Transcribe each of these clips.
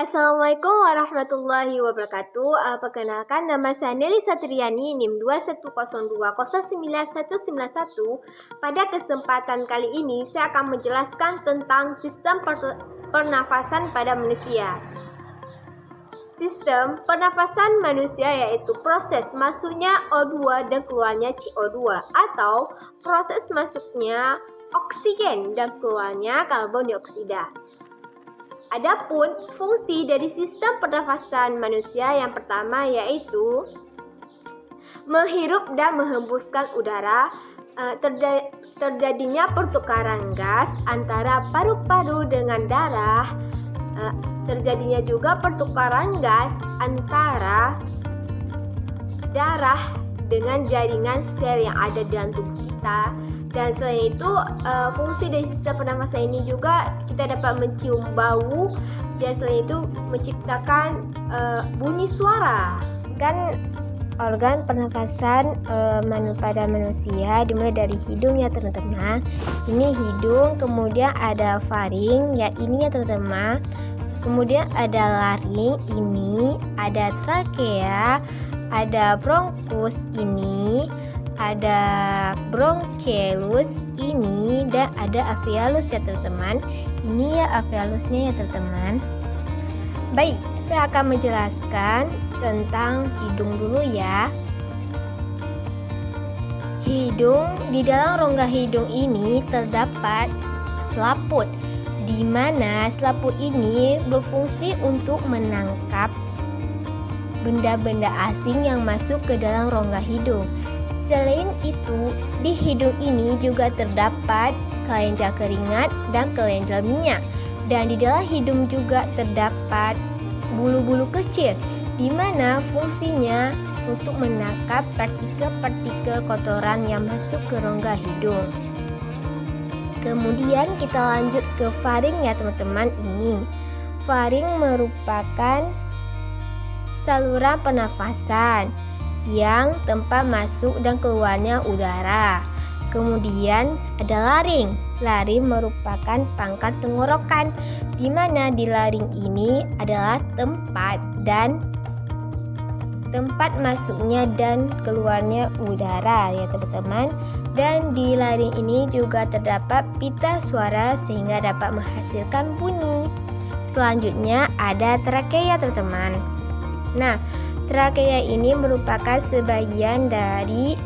Assalamualaikum warahmatullahi wabarakatuh. Perkenalkan, nama saya Nelly Satriani, NIM 210209191. Pada kesempatan kali ini, saya akan menjelaskan tentang sistem pernafasan pada manusia. Sistem pernafasan manusia yaitu proses masuknya O2 dan keluarnya CO2 atau proses masuknya oksigen dan keluarnya karbon dioksida. Adapun fungsi dari sistem pernafasan manusia yang pertama yaitu menghirup dan menghembuskan udara, terjadinya pertukaran gas antara paru-paru dengan darah, terjadinya juga pertukaran gas antara darah dengan jaringan sel yang ada di dalam tubuh kita. Dan selain itu, fungsi dari sistem pernafasan ini juga kita dapat mencium bau, dan selain itu menciptakan bunyi suara. Organ pernafasan pada manusia dimulai dari hidung ya teman-teman. Ini hidung, kemudian ada faring ya ini ya teman-teman. Kemudian ada laring ini, ada trakea, ada bronkus ini, ada bronchiolus ini, dan ada alveolus ya teman-teman. Ini ya alveolusnya ya teman-teman. Baik, saya akan menjelaskan tentang hidung dulu ya. Hidung, di dalam rongga hidung ini terdapat selaput, di mana selaput ini berfungsi untuk menangkap benda-benda asing yang masuk ke dalam rongga hidung. Selain itu, di hidung ini juga terdapat kelenjar keringat dan kelenjar minyak. Dan di dalam hidung juga terdapat bulu-bulu kecil, di mana fungsinya untuk menangkap partikel-partikel kotoran yang masuk ke rongga hidung. Kemudian kita lanjut ke faring ya teman-teman. Ini faring merupakan saluran pernafasan yang tempat masuk dan keluarnya udara. Kemudian ada laring. Laring merupakan pangkal tenggorokan, di mana di laring ini adalah tempat masuknya dan keluarnya udara ya teman-teman. Dan di laring ini juga terdapat pita suara sehingga dapat menghasilkan bunyi. Selanjutnya ada trakea teman-teman. Nah, trakea ini merupakan sebagian dari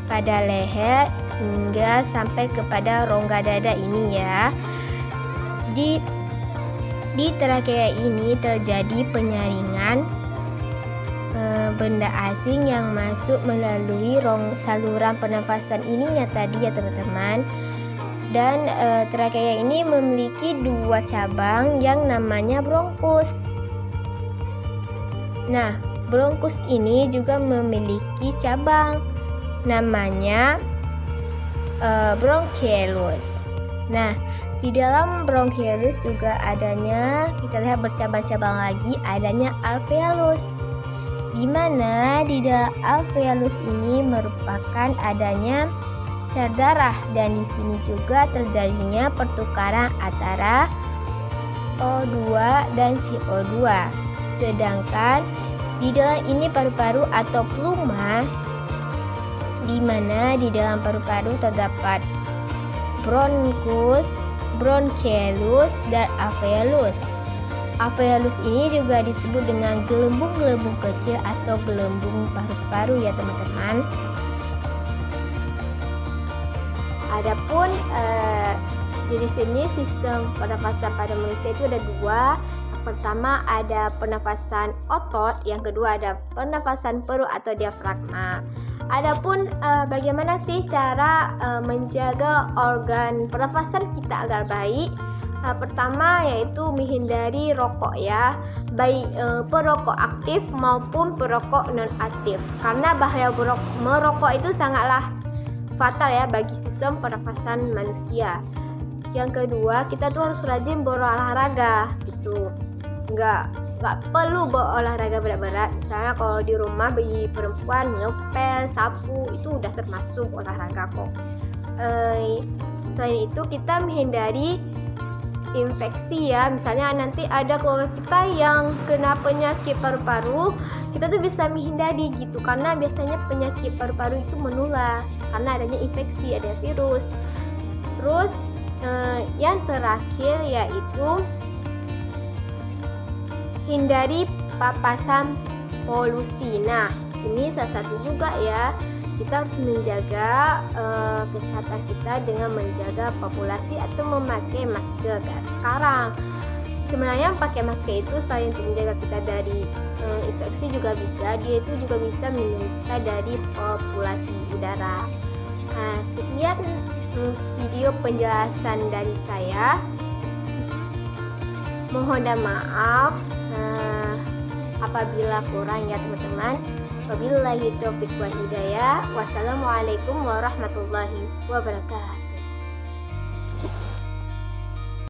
pada leher hingga sampai kepada rongga dada ini ya. Di trakea ini terjadi penyaringan benda asing yang masuk melalui saluran pernafasan ini ya tadi ya teman-teman. Dan trakea ini memiliki dua cabang yang namanya bronkus. Nah, bronkus ini juga memiliki cabang namanya bronchiolus. Nah, di dalam bronchiolus juga adanya, kita lihat bercabang-cabang lagi, adanya alveolus. Di mana di dalam alveolus ini merupakan adanya sel darah, dan di sini juga terjadinya pertukaran antara O2 dan CO2. Sedangkan di dalam ini paru-paru atau pluma, di mana di dalam paru-paru terdapat bronkus, bronchiolus, dan alveolus. Alveolus ini juga disebut dengan gelembung-gelembung kecil atau gelembung paru-paru ya teman-teman. Adapun di sini sistem pernafasan pada manusia itu ada dua. Pertama ada pernafasan otot, yang kedua ada pernafasan perut atau diafragma. Adapun bagaimana sih cara menjaga organ pernafasan kita agar baik? Pertama yaitu menghindari rokok ya, baik perokok aktif maupun perokok non aktif, karena bahaya merokok itu sangatlah fatal ya bagi sistem pernafasan manusia. Yang kedua, kita tuh harus rajin berolahraga gitu. Nggak perlu berolahraga berat-berat. Misalnya kalau di rumah bagi perempuan ngepel, sapu itu udah termasuk olahraga kok. Selain itu kita menghindari infeksi ya. Misalnya nanti ada keluarga kita yang kena penyakit paru-paru, kita tuh bisa menghindari gitu, karena biasanya penyakit paru-paru itu menular karena adanya infeksi, ada virus. Terus yang terakhir yaitu hindari papasan polusi. Nah, ini salah satu juga ya, kita harus menjaga kesehatan kita dengan menjaga populasi atau memakai masker. Kayak sekarang sebenarnya pakai masker itu selain untuk menjaga kita dari infeksi juga bisa, dia itu juga bisa melindungi kita dari populasi udara. Nah, sekian video penjelasan dari saya. Mohon maaf apabila kurang ya teman-teman. Wabillahi taufiq wal hidayah. Wassalamualaikum warahmatullahi wabarakatuh.